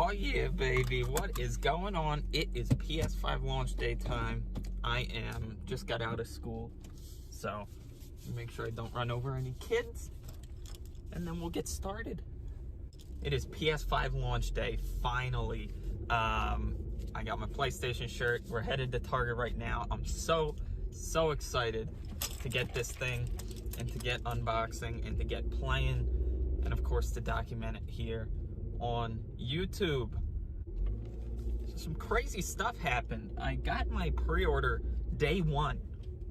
Oh yeah, baby, what is going on? It is PS5 launch day time. I just got out of school, so make sure I don't run over any kids, and then we'll get started. It is PS5 launch day, finally. I got my PlayStation shirt. We're headed to Target right now. I'm so excited to get this thing and to get unboxing and to get playing, and of course to document it here on YouTube. So some crazy stuff happened. I got my pre-order day one,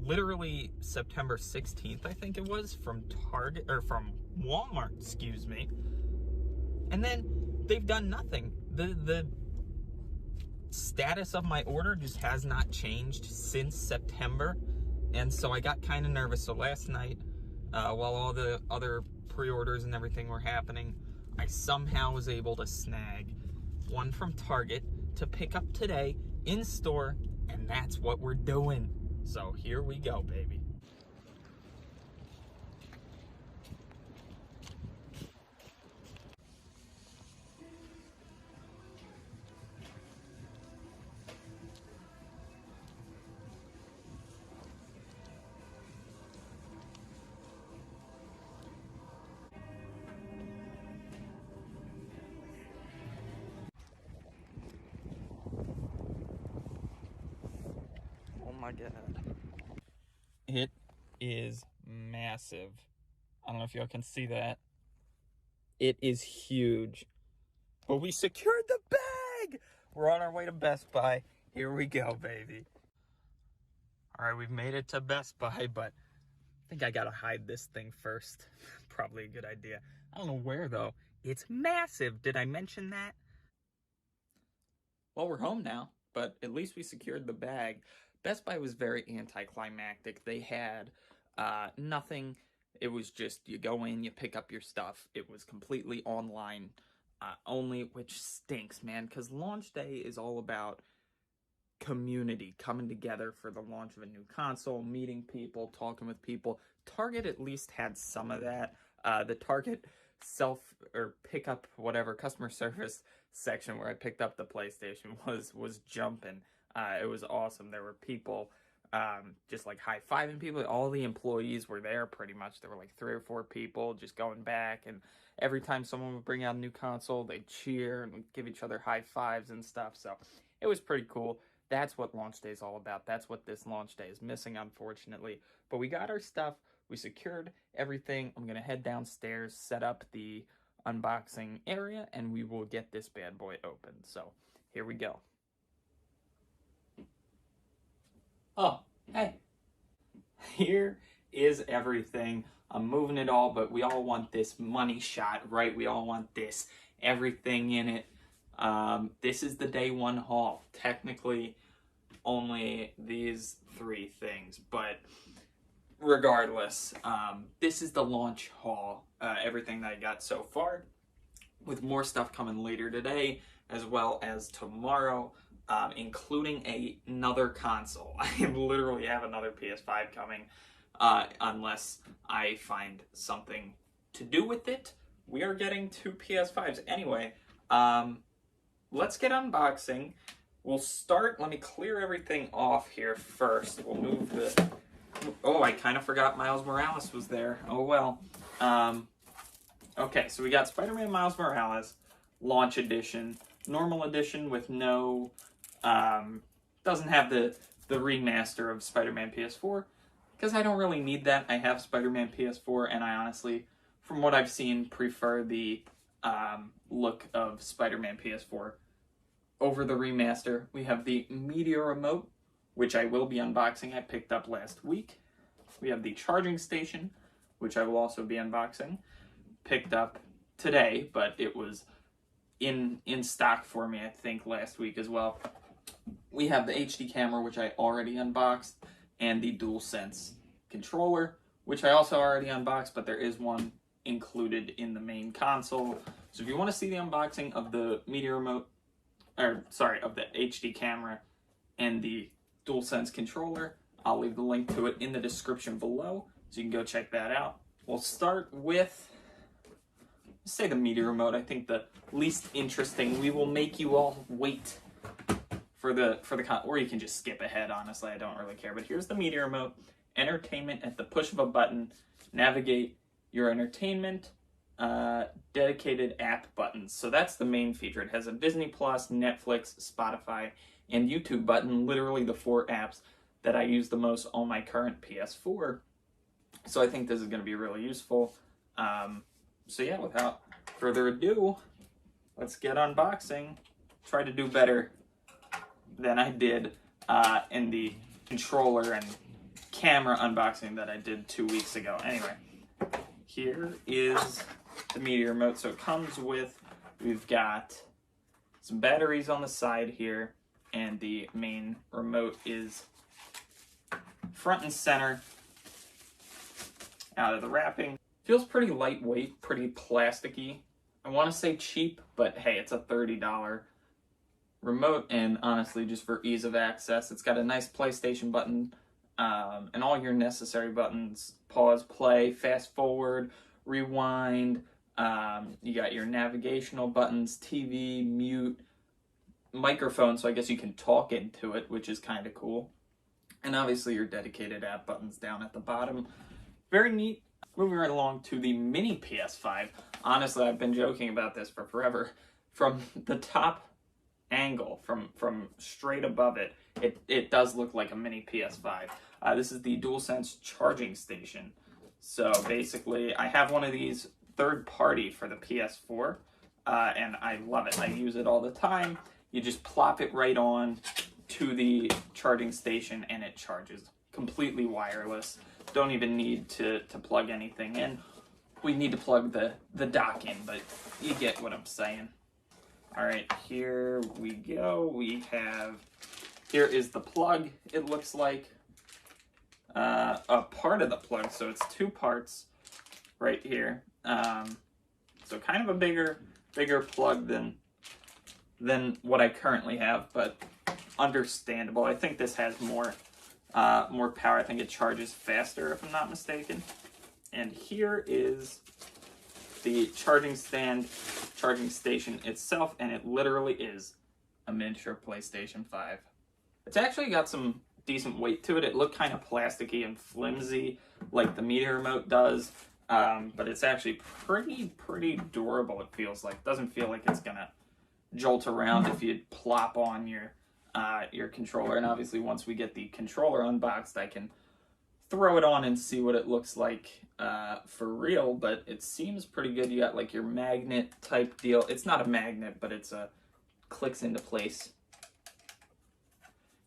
literally September 16th, I think it was, from Target, or from Walmart, excuse me. And then they've done nothing. The status of my order just has not changed since September. And so I got kind of nervous. So last night, while all the other pre-orders and everything were happening, I somehow was able to snag one from Target to pick up today in store, and that's what we're doing. So here we go, baby. Oh my God. It is massive. I don't know if y'all can see that. It is huge. But we secured the bag! We're on our way to Best Buy. Here we go, baby. All right, we've made it to Best Buy, but I think I gotta hide this thing first. Probably a good idea. I don't know where, though. It's massive. Did I mention that? Well, we're home now, but at least we secured the bag. Best Buy was very anticlimactic. They had nothing. It was just you go in, you pick up your stuff. It was completely online only, which stinks, man, because launch day is all about community coming together for the launch of a new console, meeting people, talking with people. Target at least had some of that. The Target pick up whatever customer service section where I picked up the PlayStation was jumping. It was awesome. There were people just like high-fiving people. All the employees were there pretty much. There were like 3 or 4 people just going back, and every time someone would bring out a new console, they'd cheer and give each other high fives and stuff. So it was pretty cool. That's what launch day is all about. That's what this launch day is missing, unfortunately. But we got our stuff. We secured everything. I'm going to head downstairs, set up the unboxing area, and we will get this bad boy open. So here we go. Oh, hey. Here is everything. I'm moving it all, but we all want this money shot, right? We all want this, everything in it. This is the day one haul. Technically, only these 3 things, but regardless, this is the launch haul. Everything that I got so far, with more stuff coming later today, as well as tomorrow, including another console. I literally have another PS5 coming, unless I find something to do with it. We are getting 2 PS5s. Anyway, let's get unboxing. We'll start, let me clear everything off here first. We'll move the, oh, I kind of forgot Miles Morales was there. Oh well. Okay, so we got Spider-Man Miles Morales, Launch Edition, Normal Edition with no, doesn't have the remaster of Spider-Man PS4, because I don't really need that. I have Spider-Man PS4, and I honestly, from what I've seen, prefer the look of Spider-Man PS4 over the remaster. We have the Meteor Remote, which I will be unboxing. I picked up last week. We have the charging station, which I will also be unboxing. Picked up today, but it was in stock for me, I think, last week as well. We have the HD camera, which I already unboxed, and the DualSense controller, which I also already unboxed, but there is one included in the main console. So if you want to see the unboxing of the Meteor Remote, of the HD camera and the DualSense controller, I'll leave the link to it in the description below, so you can go check that out. We'll start with say the media remote. I think the least interesting. We will make you all wait for the or you can just skip ahead. Honestly, I don't really care. But here's the media remote. Entertainment at the push of a button. Navigate your entertainment. Dedicated app buttons. So that's the main feature. It has a Disney Plus, Netflix, Spotify, and YouTube button. Literally the 4 apps that I use the most on my current PS4. So I think this is going to be really useful. So yeah, without further ado, let's get unboxing. Try to do better than I did in the controller and camera unboxing that I did 2 weeks ago. Anyway, here is the media remote. So it comes with, we've got some batteries on the side here, and the main remote is front and center out of the wrapping. Feels pretty lightweight, pretty plasticky. I want to say cheap, but hey, it's a $30 remote, and honestly, just for ease of access, it's got a nice PlayStation button, and all your necessary buttons: pause, play, fast forward, rewind. You got your navigational buttons, TV, mute, microphone, so I guess you can talk into it, which is kind of cool. And obviously your dedicated app buttons down at the bottom. Very neat. Moving right along to the mini PS5. Honestly, I've been joking about this for forever. From the top angle, from straight above it, it does look like a mini PS5. This is the DualSense charging station. So basically, I have one of these third party for the PS4, and I love it. I use it all the time. You just plop it right on to the charging station and it charges. Completely wireless. Don't even need to plug anything in. We need to plug the dock in, but you get what I'm saying. Alright, here we go. Here is the plug, it looks like. A part of the plug, so it's 2 parts right here. So kind of a bigger plug than what I currently have, but understandable. I think this has more power. I think it charges faster, if I'm not mistaken. And here is the charging station itself, and it literally is a miniature PlayStation 5. It's actually got some decent weight to it. It looked kind of plasticky and flimsy like the media remote does, but it's actually pretty durable, it feels like. It doesn't feel like it's gonna jolt around if you plop on your controller. And obviously once we get the controller unboxed, I can throw it on and see what it looks like for real, but it seems pretty good. You got like your magnet type deal. It's not a magnet, but it's clicks into place.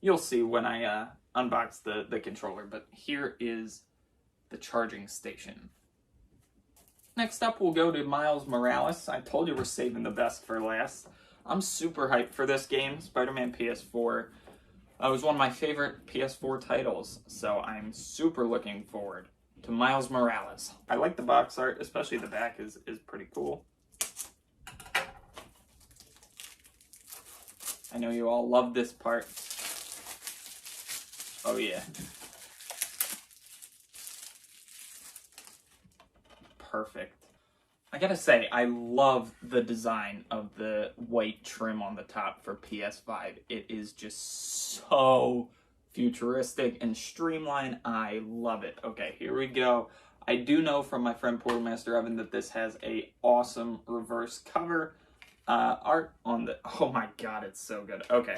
You'll see when I unbox the controller, but here is the charging station. Next up, we'll go to Miles Morales. I told you we're saving the best for last. I'm super hyped for this game, Spider-Man PS4. It was one of my favorite PS4 titles, so I'm super looking forward to Miles Morales. I like the box art, especially the back is pretty cool. I know you all love this part. Oh yeah. Perfect. I gotta say, I love the design of the white trim on the top for PS5. It is just so futuristic and streamlined. I love it. Okay, here we go. I do know from my friend Portalmaster Evan that this has a awesome reverse cover art on the... Oh my god, it's so good. Okay,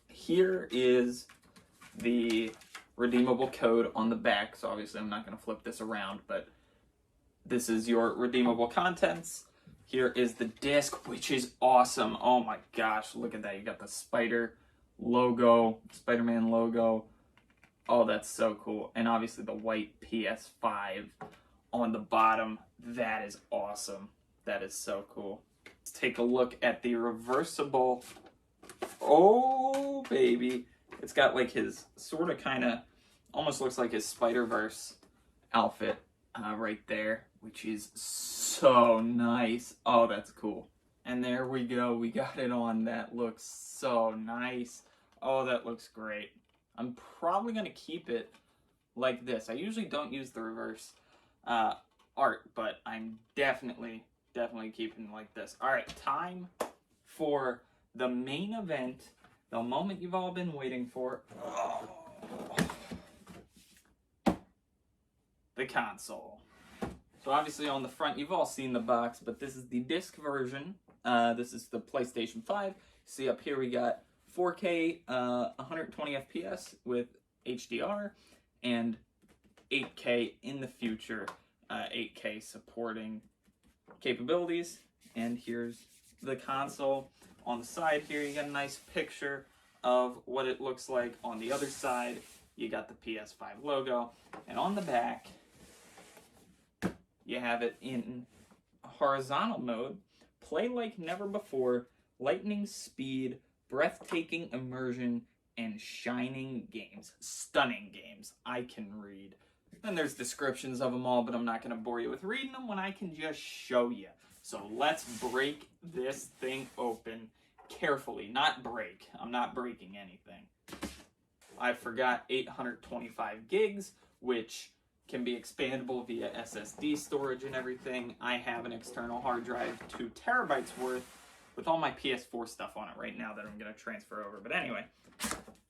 here is the redeemable code on the back. So obviously I'm not going to flip this around, but this is your redeemable contents. Here is the disc, which is awesome. Oh my gosh, look at that. You got the Spider-Man logo. Oh, that's so cool. And obviously the white PS5 on the bottom. That is awesome. That is so cool. Let's take a look at the reversible. Oh, baby. It's got like his sort of kind of, almost looks like his Spider-Verse outfit right there, which is so nice. Oh, that's cool. And there we go. We got it on. That looks so nice. Oh, that looks great. I'm probably going to keep it like this. I usually don't use the reverse art, but I'm definitely definitely keeping like this. All right, time for the main event, the moment you've all been waiting for. Oh. The console. So obviously on the front, you've all seen the box, but this is the disc version. This is the PlayStation 5. See up here we got 4K, 120 FPS with HDR, and 8K in the future, 8K supporting capabilities. And here's the console. On the side here, you got a nice picture of what it looks like. On the other side, you got the PS5 logo. And on the back, you have it in horizontal mode. Play like never before. Lightning speed, breathtaking immersion, and shining games. Stunning games. I can read. Then there's descriptions of them all, but I'm not going to bore you with reading them when I can just show you. So let's break this thing open carefully. Not break. I'm not breaking anything. I forgot 825 gigs, which can be expandable via SSD storage and everything. I have an external hard drive, 2 terabytes worth, with all my PS4 stuff on it right now that I'm going to transfer over. But anyway,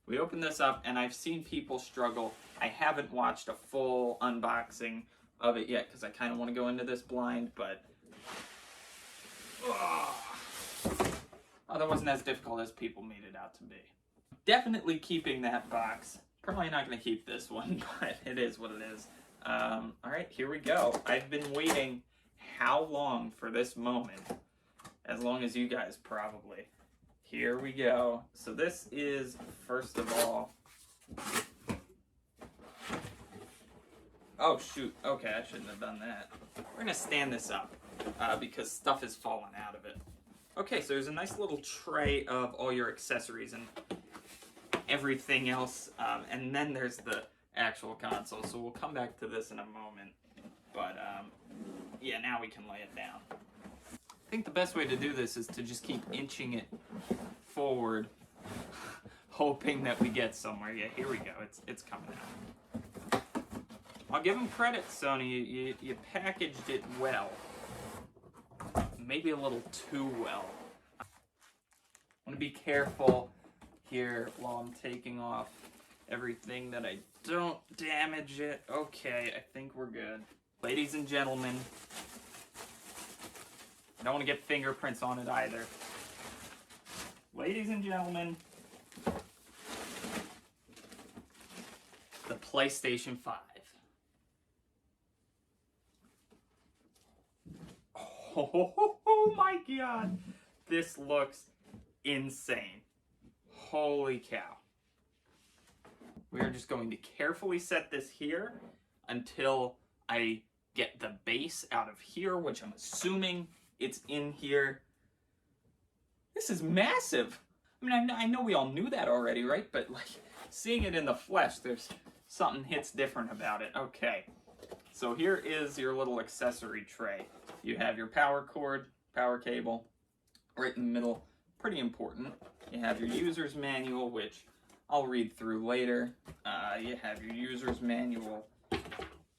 we open this up, and I've seen people struggle. I haven't watched a full unboxing of it yet because I kind of want to go into this blind, but that wasn't as difficult as people made it out to be. Definitely keeping that box. Probably not going to keep this one, but it is what it is. All right, here we go. I've been waiting how long for this moment? As long as you guys probably. Here we go. So this is, first of all... Oh, shoot. Okay, I shouldn't have done that. We're going to stand this up because stuff is falling out of it. Okay, so there's a nice little tray of all your accessories and everything else. And then there's the actual console. So we'll come back to this in a moment. But, yeah, now we can lay it down. I think the best way to do this is to just keep inching it forward, hoping that we get somewhere. Yeah, here we go. It's coming out. I'll give them credit, Sony. You packaged it well. Maybe a little too well. I want to be careful here while I'm taking off everything that I don't damage it. Okay, I think we're good. Ladies and gentlemen, I don't want to get fingerprints on it either. Ladies and gentlemen, the PlayStation 5. Oh my god! This looks insane. Holy cow. We are just going to carefully set this here until I get the base out of here, which I'm assuming it's in here. This is massive. I mean, I know we all knew that already, right? But like seeing it in the flesh, there's something hits different about it. Okay, so here is your little accessory tray. You have your power cord, power cable, right in the middle. Pretty important. You have your user's manual, which I'll read through later. You have your user's manual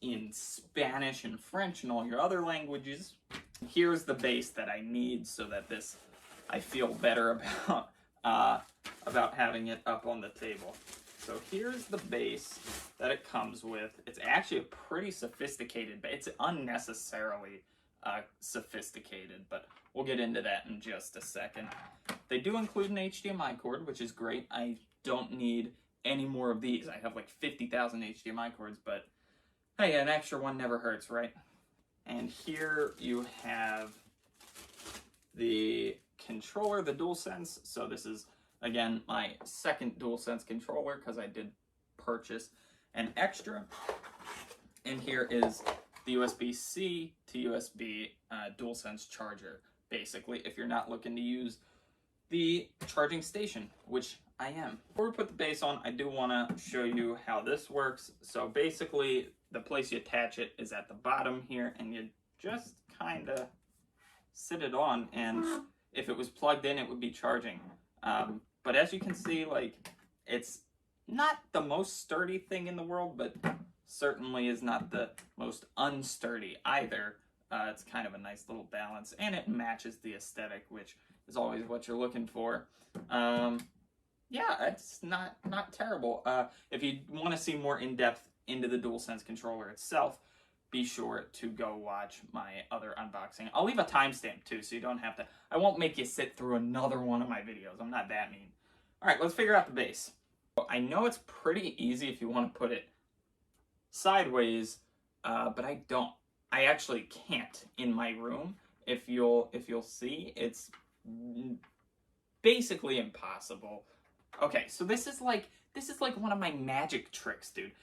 in Spanish and French and all your other languages. Here's the base that I need so that this, I feel better about having it up on the table. So here's the base that it comes with. It's actually a pretty sophisticated base. It's unnecessarily sophisticated, but we'll get into that in just a second. They do include an HDMI cord, which is great. I don't need any more of these. I have like 50,000 HDMI cords, but hey, an extra one never hurts, right? And here you have the controller, the DualSense. So this is, again, my second DualSense controller because I did purchase an extra. And here is the USB-C to USB DualSense charger, basically, if you're not looking to use the charging station, which I am. Before we put the base on, I do want to show you how this works. So basically, the place you attach it is at the bottom here, and you just kind of sit it on, and if it was plugged in, it would be charging. But as you can see, like, it's not the most sturdy thing in the world, but certainly is not the most unsturdy either. It's kind of a nice little balance, and it matches the aesthetic, which is always what you're looking for. Yeah, it's not terrible. If you want to see more in-depth into the DualSense controller itself, be sure to go watch my other unboxing. I'll leave a timestamp too, so you don't have to. I won't make you sit through another one of my videos. I'm not that mean. All right, let's figure out the base. I know it's pretty easy if you want to put it sideways, but I don't. I actually can't in my room. If you'll see, it's basically impossible. Okay, so this is like one of my magic tricks, dude.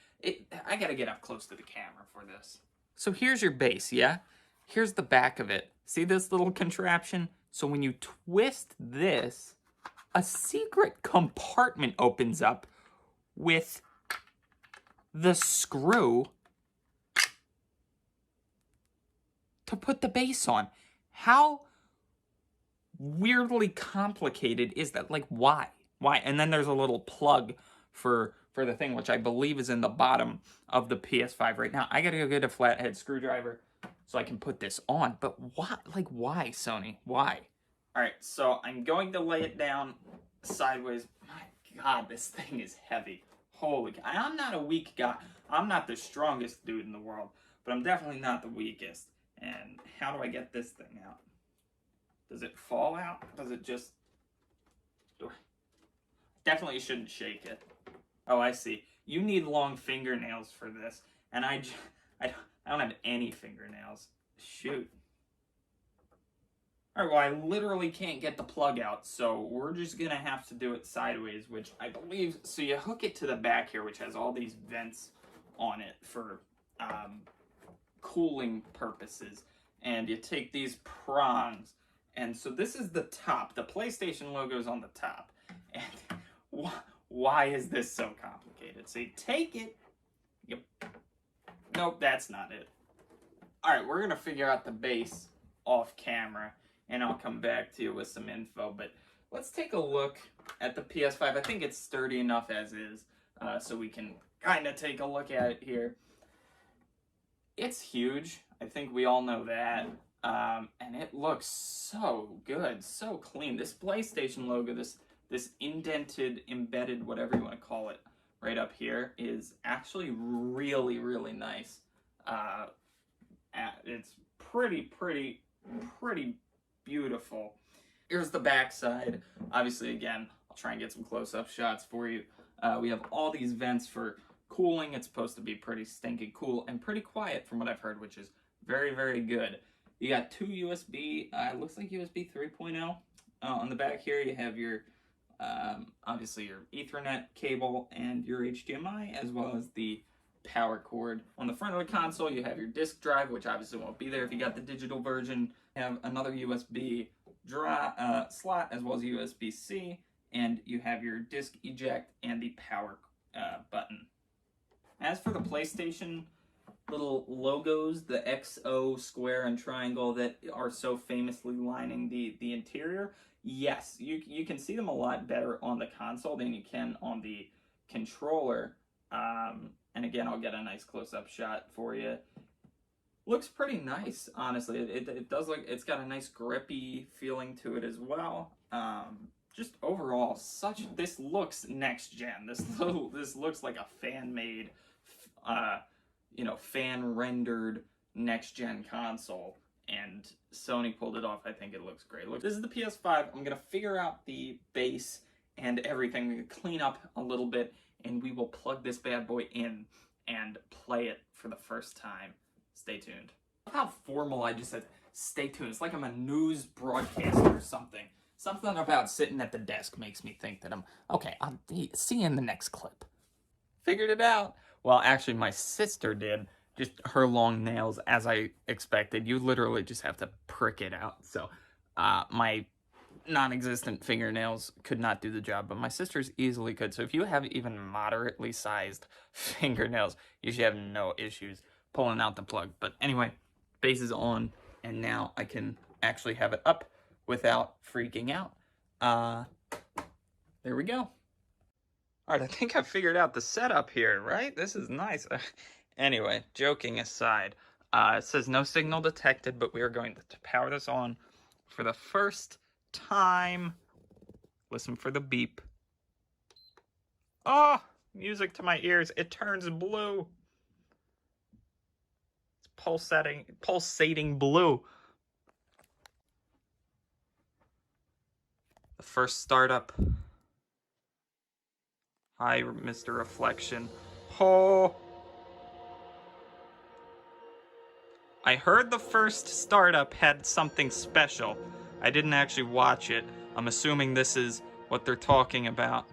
I gotta get up close to the camera for this. So here's your base, yeah? Here's the back of it. See this little contraption? So when you twist this, a secret compartment opens up with the screw to put the base on. How weirdly complicated is that? Like, why? Why? And then there's a little plug for the thing, which I believe is in the bottom of the PS5 right now. I gotta go get a flathead screwdriver so I can put this on. But why? Like, why, Sony? Why? All right, so I'm going to lay it down sideways. My God, this thing is heavy. Holy cow. I'm not a weak guy. I'm not the strongest dude in the world, but I'm definitely not the weakest. And how do I get this thing out? Does it fall out? Does it just... Definitely shouldn't shake it. Oh, I see. You need long fingernails for this, and I don't have any fingernails. Shoot. All right, well, I literally can't get the plug out, so we're just gonna have to do it sideways, which I believe... So you hook it to the back here, which has all these vents on it for cooling purposes, and you take these prongs, and so this is the top. The PlayStation logo is on the top, and why is this so complicated? So you take it, yep. Nope, that's not it. All right, we're gonna figure out the base off camera, and I'll come back to you with some info, but let's take a look at the PS5. I think it's sturdy enough as is, so we can kind of take a look at it here. It's huge. I think we all know that. And it looks so good, so clean. This PlayStation logo, this indented, embedded, whatever you want to call it, right up here is actually really, really nice. It's pretty beautiful. Here's the back side. Obviously, again, I'll try and get some close-up shots for you. We have all these vents for cooling. It's supposed to be pretty stinking cool and pretty quiet from what I've heard, which is very, very good. You got two USB, looks like USB 3.0. On the back here, you have your, obviously your Ethernet cable and your HDMI, as well as the power cord. On the front of the console, you have your disk drive, which obviously won't be there if you got the digital version. You have another USB slot, as well as USB-C, and you have your disk eject and the power button. As for the PlayStation little logos, the XO, square, and triangle that are so famously lining the interior, yes, you can see them a lot better on the console than you can on the controller. And again, I'll get a nice close-up shot for you. Looks pretty nice, honestly. It does look, it's got a nice grippy feeling to it as well. Just overall, this looks next gen. This looks like a fan-made, fan-rendered next-gen console, and Sony pulled it off. I think it looks great. Look, this is the PS5. I'm gonna figure out the base and everything. We're gonna clean up a little bit, and we will plug this bad boy in and play it for the first time. Stay tuned. How formal I just said, stay tuned. It's like I'm a news broadcaster or something. Something about sitting at the desk makes me think that I'll see you in the next clip. Figured it out. Well, actually, my sister did. Just her long nails, as I expected. You literally just have to prick it out. So, my non-existent fingernails could not do the job, but my sister's easily could. So if you have even moderately sized fingernails, you should have no issues pulling out the plug. But anyway, base is on, and now I can actually have it up without freaking out. There we go. All right, I think I figured out the setup here, right? This is nice. Anyway, joking aside, It says no signal detected, but we are going to power this on for the first time. Listen for the beep. Oh, music to my ears. It turns blue. It's pulsating blue. The first startup. Hi, Mr. Reflection. Oh. I heard the first startup had something special. I didn't actually watch it. I'm assuming this is what they're talking about.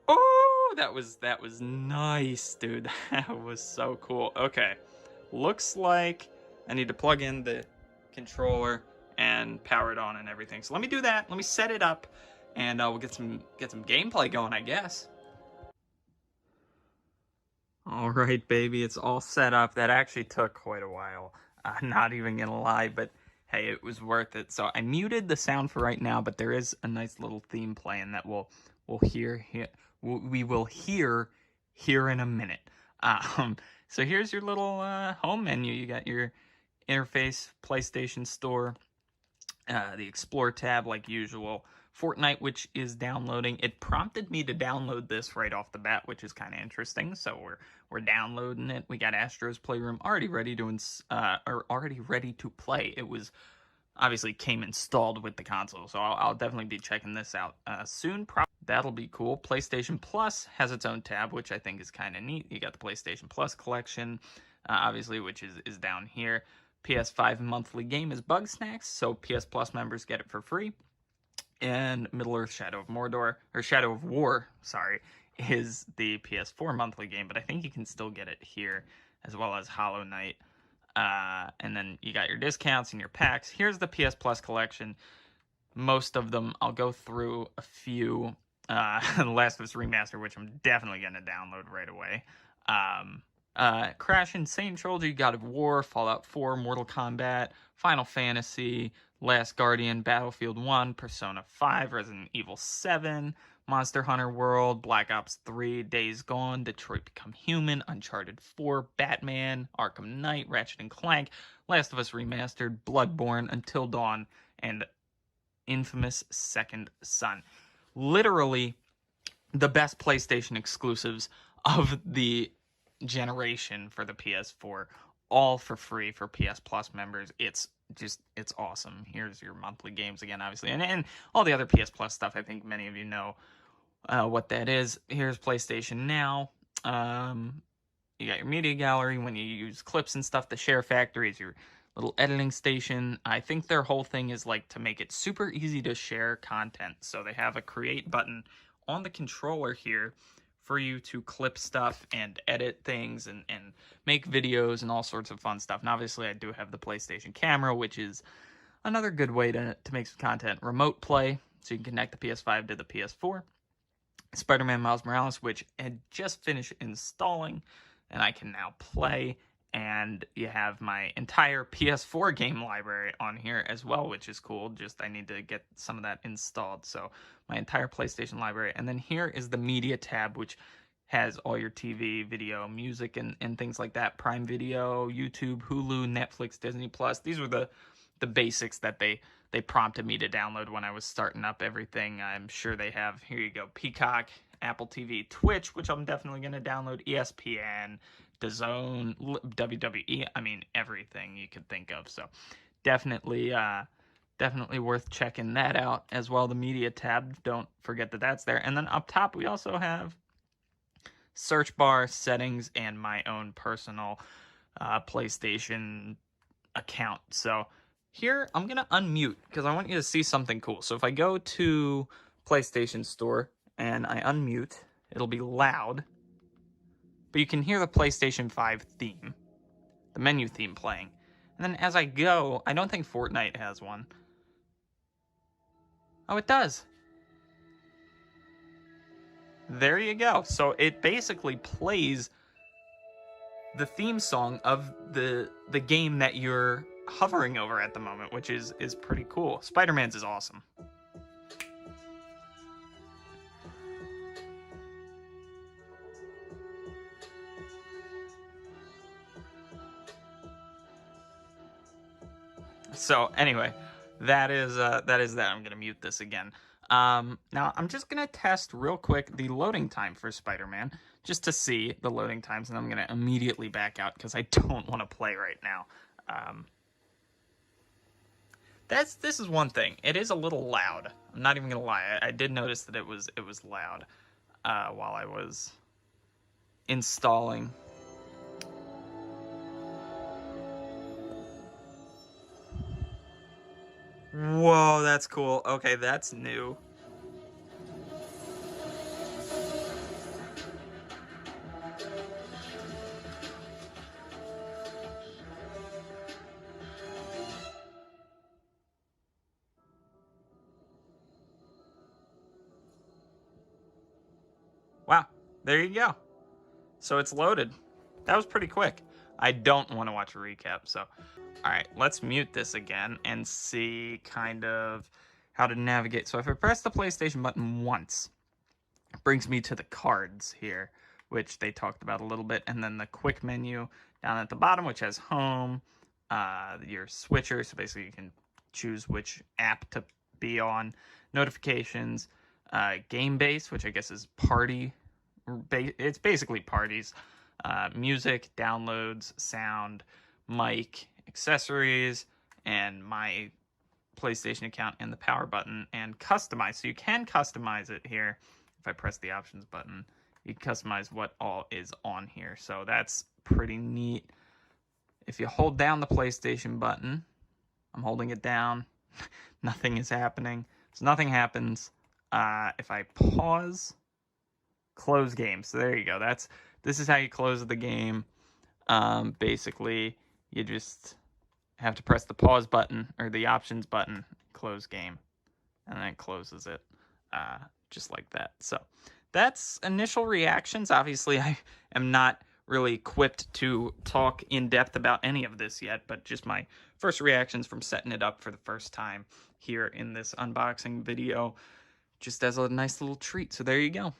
Oh, that was nice, dude. That was so cool. Okay. Looks like I need to plug in the controller and power it on and everything. So let me do that. Let me set it up and we'll get some gameplay going, I guess. All right, baby, it's all set up. That actually took quite a while. Not even gonna lie, but hey, it was worth it. So I muted the sound for right now, but there is a nice little theme playing that we will hear here in a minute. So here's your little home menu. You got your interface, PlayStation Store, the Explore tab like usual. Fortnite, which is downloading. It prompted me to download this right off the bat, which is kind of interesting. So we're downloading it. We got Astro's Playroom already ready to play. It was obviously came installed with the console, so I'll definitely be checking this out soon. That'll be cool. PlayStation Plus has its own tab, which I think is kind of neat. You got the PlayStation Plus collection, obviously, which is down here. PS5 monthly game is Bugsnax, so PS Plus members get it for free. And Middle-earth Shadow of Mordor, or Shadow of War, sorry, is the PS4 monthly game, but I think you can still get it here, as well as Hollow Knight. And then you got your discounts and your packs. Here's the PS Plus collection. Most of them, I'll go through a few. Last of Us Remastered, which I'm definitely going to download right away. Crash Insane Trilogy, God of War, Fallout 4, Mortal Kombat, Final Fantasy, Last Guardian, Battlefield 1, Persona 5, Resident Evil 7, Monster Hunter World, Black Ops 3, Days Gone, Detroit Become Human, Uncharted 4, Batman, Arkham Knight, Ratchet & Clank, Last of Us Remastered, Bloodborne, Until Dawn, and Infamous Second Son. Literally the best PlayStation exclusives of the generation for the PS4, all for free for PS Plus members. It's awesome. Here's your monthly games again, obviously, and all the other PS Plus stuff. I think many of you know what that is. Here's PlayStation Now. You got your media gallery when you use clips and stuff. The Share Factory is your little editing station. I think their whole thing is like to make it super easy to share content. So they have a create button on the controller here for you to clip stuff and edit things and make videos and all sorts of fun stuff. And obviously I do have the PlayStation camera, which is another good way to make some content. Remote play, so you can connect the PS5 to the PS4. Spider-Man Miles Morales, which had just finished installing, and I can now play. And you have my entire PS4 game library on here as well, which is cool. Just I need to get some of that installed. So my entire PlayStation library. And then here is the media tab, which has all your TV, video, music, and things like that. Prime Video, YouTube, Hulu, Netflix, Disney Plus. These were the basics that they prompted me to download when I was starting up everything. I'm sure they have, here you go, Peacock, Apple TV, Twitch, which I'm definitely going to download, ESPN, DAZN, WWE, I mean, everything you could think of. So definitely worth checking that out as well. The media tab, don't forget that that's there. And then up top, we also have search bar, settings, and my own personal PlayStation account. So here, I'm going to unmute because I want you to see something cool. So if I go to PlayStation Store and I unmute, it'll be loud. But you can hear the PlayStation 5 theme, the menu theme playing. And then as I go, I don't think Fortnite has one. Oh, it does. There you go. So it basically plays the theme song of the game that you're hovering over at the moment, which is pretty cool. Spider-Man's is awesome. So anyway, that is that. I'm gonna mute this again. Now I'm just gonna test real quick the loading time for Spider-Man, just to see the loading times, and I'm gonna immediately back out because I don't want to play right now. This is one thing. It is a little loud. I'm not even gonna lie. I did notice that it was loud while I was installing. Whoa, that's cool. Okay, that's new. Wow, there you go. So it's loaded. That was pretty quick. I don't want to watch a recap, so. All right, let's mute this again and see kind of how to navigate. So if I press the PlayStation button once, it brings me to the cards here, which they talked about a little bit, and then the quick menu down at the bottom, which has home, your switcher, so basically you can choose which app to be on, notifications, game base, which I guess is party, it's basically parties, music, downloads, sound, mic, accessories, and my PlayStation account, and the power button, and customize. So you can customize it here. If I press the options button, you can customize what all is on here. So that's pretty neat. If you hold down the PlayStation button, I'm holding it down, nothing is happening. So nothing happens. If I pause, close game. So there you go. This is how you close the game. Basically, you just have to press the pause button or the options button, close game, and then it closes it just like that. So that's initial reactions. Obviously, I am not really equipped to talk in depth about any of this yet, but just my first reactions from setting it up for the first time here in this unboxing video, just as a nice little treat. So there you go.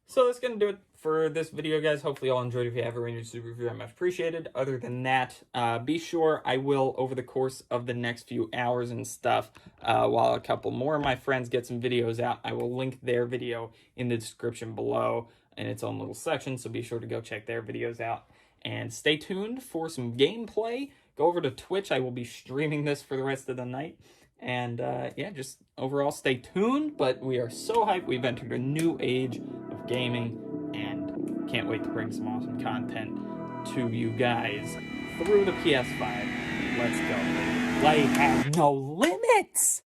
So that's going to do it for this video, guys. Hopefully you all enjoyed. If you have a Ranger Super review, I'm much appreciated. Other than that, be sure I will, over the course of the next few hours and stuff, while a couple more of my friends get some videos out, I will link their video in the description below in its own little section, so be sure to go check their videos out. And stay tuned for some gameplay. Go over to Twitch. I will be streaming this for the rest of the night. And yeah, just overall stay tuned, but we are so hyped. We've entered a new age of gaming, and can't wait to bring some awesome content to you guys through the PS5. Let's go. Life has no limits!